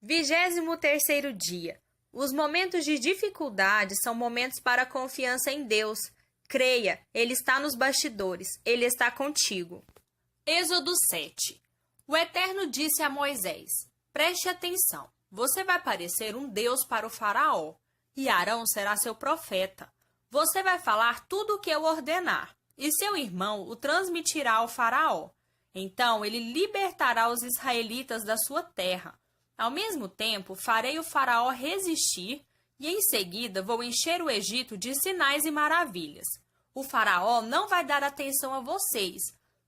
23º dia. Os momentos de dificuldade são momentos para a confiança em Deus. Creia, Ele está nos bastidores, Ele está contigo. Êxodo 7. O Eterno disse a Moisés: preste atenção, você vai parecer um Deus para o faraó, e Arão será seu profeta. Você vai falar tudo o que eu ordenar, e seu irmão o transmitirá ao faraó. Então ele libertará os israelitas da sua terra. Ao mesmo tempo, farei o faraó resistir, e em seguida vou encher o Egito de sinais e maravilhas. O faraó não vai dar atenção a vocês,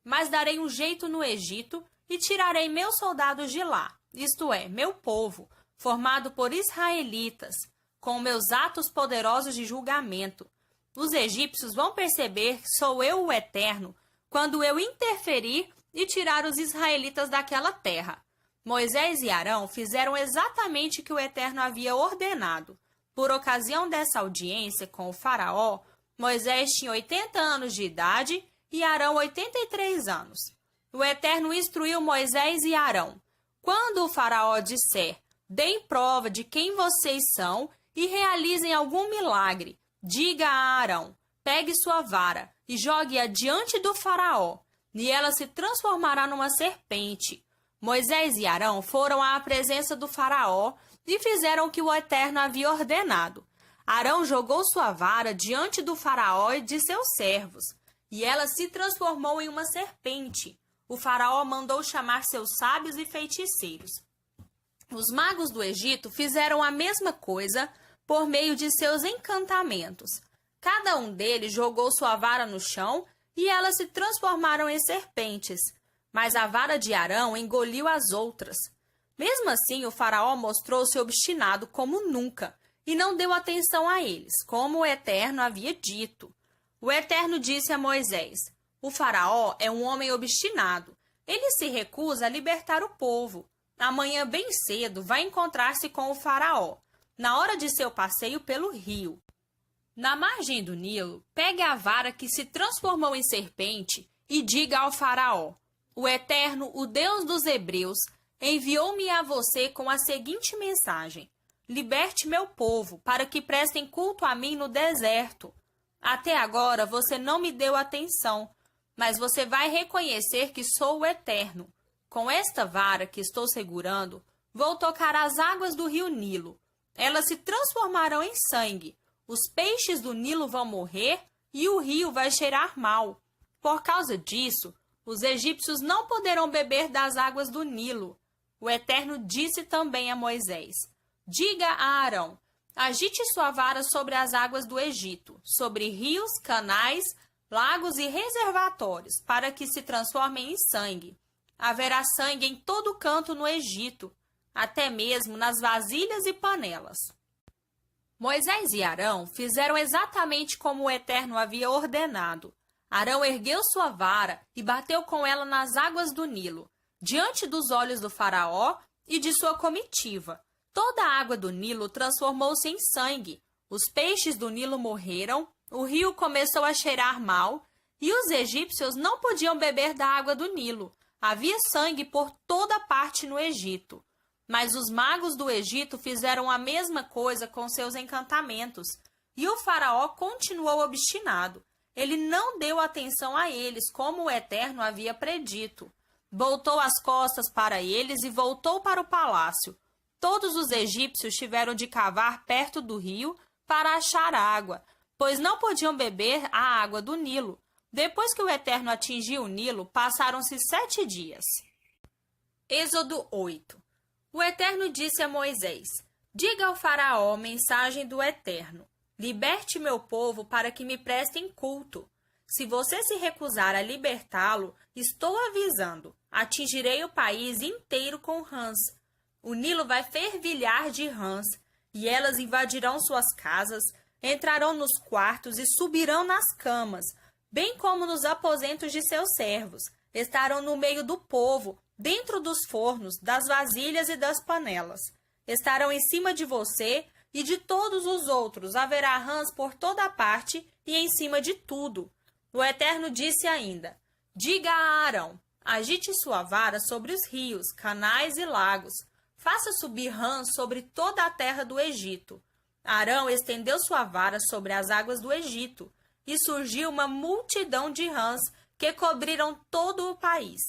mas darei um jeito no Egito e tirarei meus soldados de lá, isto é, meu povo, formado por israelitas, com meus atos poderosos de julgamento. Os egípcios vão perceber que sou eu o Eterno, quando eu interferir e tirar os israelitas daquela terra. Moisés e Arão fizeram exatamente o que o Eterno havia ordenado. Por ocasião dessa audiência com o faraó, Moisés tinha 80 anos de idade e Arão 83 anos. O Eterno instruiu Moisés e Arão: quando o faraó disser, deem prova de quem vocês são e realizem algum milagre, diga a Arão, pegue sua vara e jogue-a diante do faraó, e ela se transformará numa serpente. Moisés e Arão foram à presença do faraó e fizeram o que o Eterno havia ordenado. Arão jogou sua vara diante do faraó e de seus servos, e ela se transformou em uma serpente. O faraó mandou chamar seus sábios e feiticeiros. Os magos do Egito fizeram a mesma coisa por meio de seus encantamentos. Cada um deles jogou sua vara no chão e elas se transformaram em serpentes. Mas a vara de Arão engoliu as outras. Mesmo assim, o faraó mostrou-se obstinado como nunca e não deu atenção a eles, como o Eterno havia dito. O Eterno disse a Moisés: o faraó é um homem obstinado. Ele se recusa a libertar o povo. Amanhã bem cedo vai encontrar-se com o faraó, na hora de seu passeio pelo rio. Na margem do Nilo, pegue a vara que se transformou em serpente e diga ao faraó: o Eterno, o Deus dos Hebreus, enviou-me a você com a seguinte mensagem: liberte meu povo, para que prestem culto a mim no deserto. Até agora você não me deu atenção, mas você vai reconhecer que sou o Eterno. Com esta vara que estou segurando, vou tocar as águas do rio Nilo. Elas se transformarão em sangue. Os peixes do Nilo vão morrer e o rio vai cheirar mal. Por causa disso, os egípcios não poderão beber das águas do Nilo. O Eterno disse também a Moisés: diga a Arão, agite sua vara sobre as águas do Egito, sobre rios, canais, lagos e reservatórios, para que se transformem em sangue. Haverá sangue em todo canto no Egito, até mesmo nas vasilhas e panelas. Moisés e Arão fizeram exatamente como o Eterno havia ordenado. Arão ergueu sua vara e bateu com ela nas águas do Nilo, diante dos olhos do faraó e de sua comitiva. Toda a água do Nilo transformou-se em sangue. Os peixes do Nilo morreram, o rio começou a cheirar mal e os egípcios não podiam beber da água do Nilo. Havia sangue por toda parte no Egito. Mas os magos do Egito fizeram a mesma coisa com seus encantamentos, e o faraó continuou obstinado. Ele não deu atenção a eles, como o Eterno havia predito. Voltou as costas para eles e voltou para o palácio. Todos os egípcios tiveram de cavar perto do rio para achar água, pois não podiam beber a água do Nilo. Depois que o Eterno atingiu o Nilo, passaram-se 7 dias. Êxodo 8. O Eterno disse a Moisés: diga ao faraó mensagem do Eterno: liberte meu povo para que me prestem culto. Se você se recusar a libertá-lo, estou avisando, atingirei o país inteiro com rãs. O Nilo vai fervilhar de rãs, e elas invadirão suas casas, entrarão nos quartos e subirão nas camas, bem como nos aposentos de seus servos. Estarão no meio do povo, dentro dos fornos, das vasilhas e das panelas. Estarão em cima de você e de todos os outros. Haverá rãs por toda a parte e em cima de tudo. O Eterno disse ainda: diga a Arão, agite sua vara sobre os rios, canais e lagos. Faça subir rãs sobre toda a terra do Egito. Arão estendeu sua vara sobre as águas do Egito, e surgiu uma multidão de rãs que cobriram todo o país.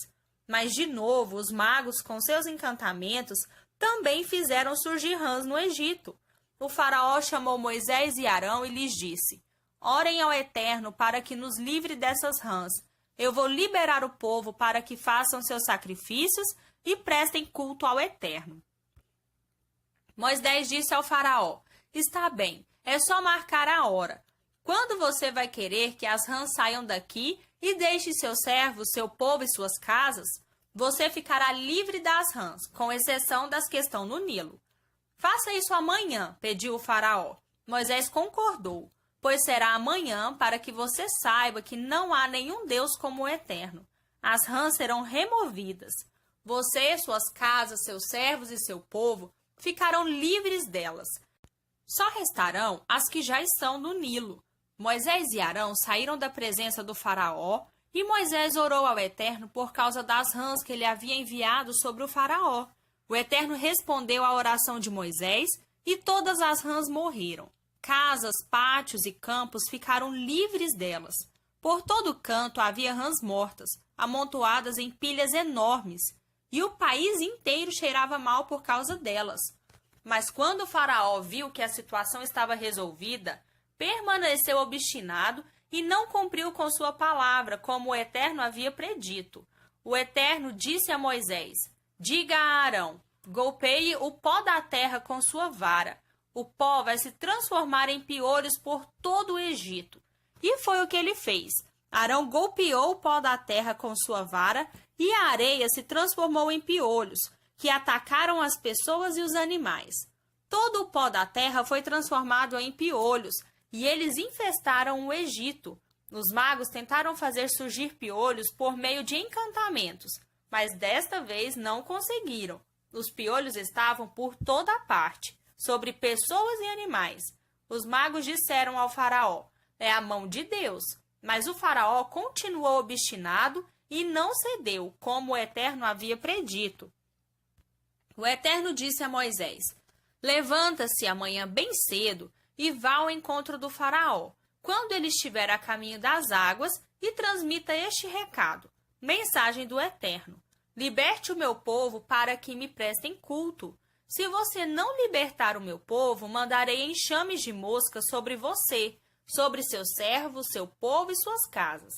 Mas, de novo, os magos, com seus encantamentos, também fizeram surgir rãs no Egito. O faraó chamou Moisés e Arão e lhes disse: Orem ao Eterno para que nos livre dessas rãs. Eu vou liberar o povo para que façam seus sacrifícios e prestem culto ao Eterno. Moisés disse ao faraó: Está bem, é só marcar a hora. Quando você vai querer que as rãs saiam daqui e deixe seus servos, seu povo e suas casas, você ficará livre das rãs, com exceção das que estão no Nilo. Faça isso amanhã, pediu o faraó. Moisés concordou, pois será amanhã para que você saiba que não há nenhum Deus como o Eterno. As rãs serão removidas. Você, suas casas, seus servos e seu povo ficarão livres delas. Só restarão as que já estão no Nilo. Moisés e Arão saíram da presença do faraó e Moisés orou ao Eterno por causa das rãs que ele havia enviado sobre o faraó. O Eterno respondeu à oração de Moisés e todas as rãs morreram. Casas, pátios e campos ficaram livres delas. Por todo canto havia rãs mortas, amontoadas em pilhas enormes, e o país inteiro cheirava mal por causa delas. Mas quando o faraó viu que a situação estava resolvida, permaneceu obstinado e não cumpriu com sua palavra, como o Eterno havia predito. O Eterno disse a Moisés: Diga a Arão, golpeie o pó da terra com sua vara. O pó vai se transformar em piolhos por todo o Egito. E foi o que ele fez. Arão golpeou o pó da terra com sua vara e a areia se transformou em piolhos, que atacaram as pessoas e os animais. Todo o pó da terra foi transformado em piolhos e eles infestaram o Egito. Os magos tentaram fazer surgir piolhos por meio de encantamentos, mas desta vez não conseguiram. Os piolhos estavam por toda a parte, sobre pessoas e animais. Os magos disseram ao faraó: É a mão de Deus. Mas o faraó continuou obstinado e não cedeu, como o Eterno havia predito. O Eterno disse a Moisés: Levanta-se amanhã bem cedo e vá ao encontro do faraó, quando ele estiver a caminho das águas, e transmita este recado: Mensagem do Eterno. Liberte o meu povo para que me prestem culto. Se você não libertar o meu povo, mandarei enxames de moscas sobre você, sobre seus servos, seu povo e suas casas.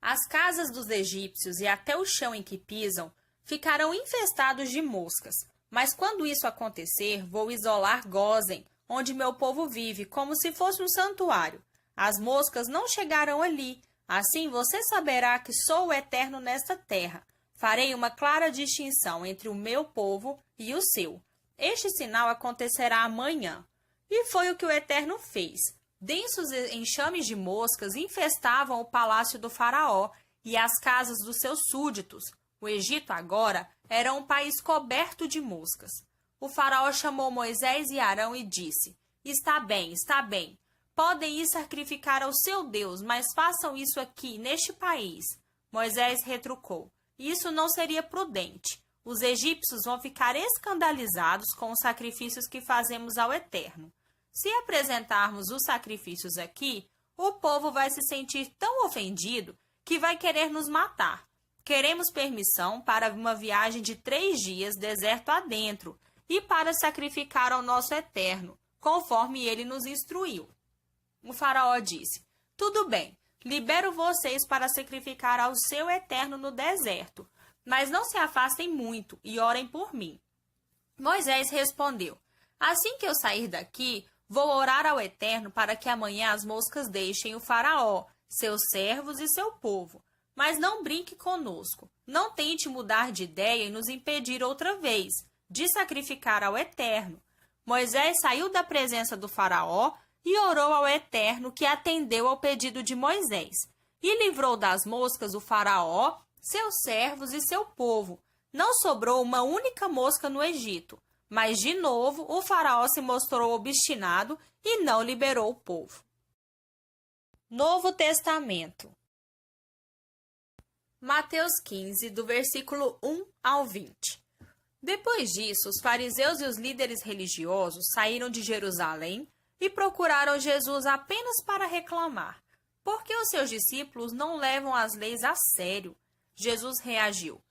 As casas dos egípcios e até o chão em que pisam ficarão infestados de moscas. Mas quando isso acontecer, vou isolar Gósen, onde meu povo vive, como se fosse um santuário. As moscas não chegarão ali. Assim você saberá que sou o Eterno nesta terra. Farei uma clara distinção entre o meu povo e o seu. Este sinal acontecerá amanhã. E foi o que o Eterno fez. Densos enxames de moscas infestavam o palácio do faraó e as casas dos seus súditos. O Egito agora era um país coberto de moscas. O faraó chamou Moisés e Arão e disse: Está bem, está bem. Podem ir sacrificar ao seu Deus, mas façam isso aqui, neste país. Moisés retrucou: Isso não seria prudente. Os egípcios vão ficar escandalizados com os sacrifícios que fazemos ao Eterno. Se apresentarmos os sacrifícios aqui, o povo vai se sentir tão ofendido que vai querer nos matar. Queremos permissão para uma viagem de 3 dias deserto adentro e para sacrificar ao nosso Eterno, conforme ele nos instruiu. O faraó disse: Tudo bem, libero vocês para sacrificar ao seu Eterno no deserto, mas não se afastem muito e orem por mim. Moisés respondeu: Assim que eu sair daqui, vou orar ao Eterno para que amanhã as moscas deixem o faraó, seus servos e seu povo. Mas não brinque conosco. Não tente mudar de ideia e nos impedir outra vez de sacrificar ao Eterno. Moisés saiu da presença do faraó e orou ao Eterno, que atendeu ao pedido de Moisés. E livrou das moscas o faraó, seus servos e seu povo. Não sobrou uma única mosca no Egito. Mas, de novo, o faraó se mostrou obstinado e não liberou o povo. Novo Testamento. Mateus 15, do versículo 1 ao 20. Depois disso, os fariseus e os líderes religiosos saíram de Jerusalém e procuraram Jesus apenas para reclamar. Por que os seus discípulos não levam as leis a sério? Jesus reagiu: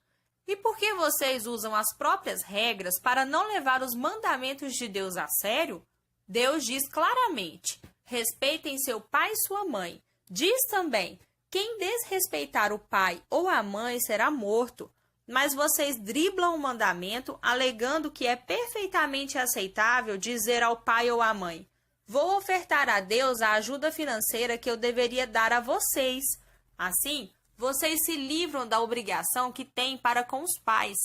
e por que vocês usam as próprias regras para não levar os mandamentos de Deus a sério? Deus diz claramente: respeitem seu pai e sua mãe. Diz também: quem desrespeitar o pai ou a mãe será morto. Mas vocês driblam o mandamento, alegando que é perfeitamente aceitável dizer ao pai ou à mãe: vou ofertar a Deus a ajuda financeira que eu deveria dar a vocês. Assim, vocês se livram da obrigação que têm para com os pais.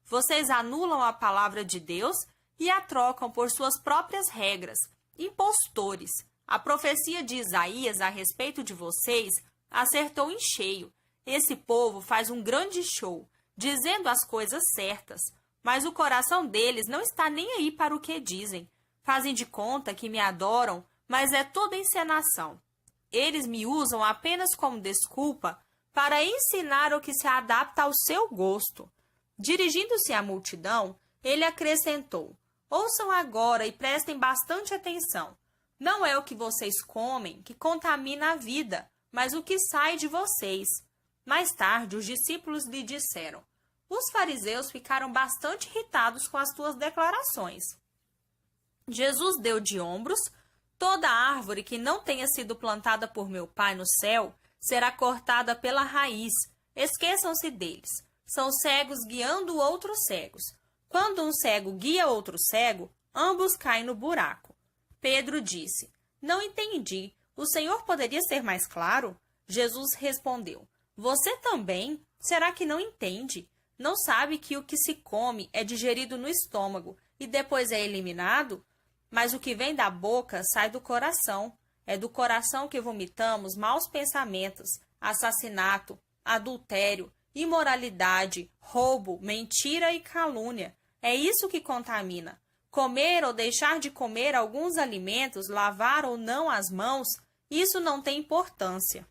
Vocês anulam a palavra de Deus e a trocam por suas próprias regras. Impostores! A profecia de Isaías a respeito de vocês acertou em cheio. Esse povo faz um grande show, dizendo as coisas certas, mas o coração deles não está nem aí para o que dizem. Fazem de conta que me adoram, mas é toda encenação. Eles me usam apenas como desculpa para ensinar o que se adapta ao seu gosto. Dirigindo-se à multidão, ele acrescentou: ouçam agora e prestem bastante atenção. Não é o que vocês comem que contamina a vida, mas o que sai de vocês. Mais tarde, os discípulos lhe disseram: os fariseus ficaram bastante irritados com as tuas declarações. Jesus deu de ombros: toda árvore que não tenha sido plantada por meu Pai no céu será cortada pela raiz. Esqueçam-se deles. São cegos guiando outros cegos. Quando um cego guia outro cego, ambos caem no buraco. Pedro disse: não entendi. O Senhor poderia ser mais claro? Jesus respondeu: você também? Será que não entende? Não sabe que o que se come é digerido no estômago e depois é eliminado? Mas o que vem da boca sai do coração. É do coração que vomitamos maus pensamentos, assassinato, adultério, imoralidade, roubo, mentira e calúnia. É isso que contamina. Comer ou deixar de comer alguns alimentos, lavar ou não as mãos, isso não tem importância.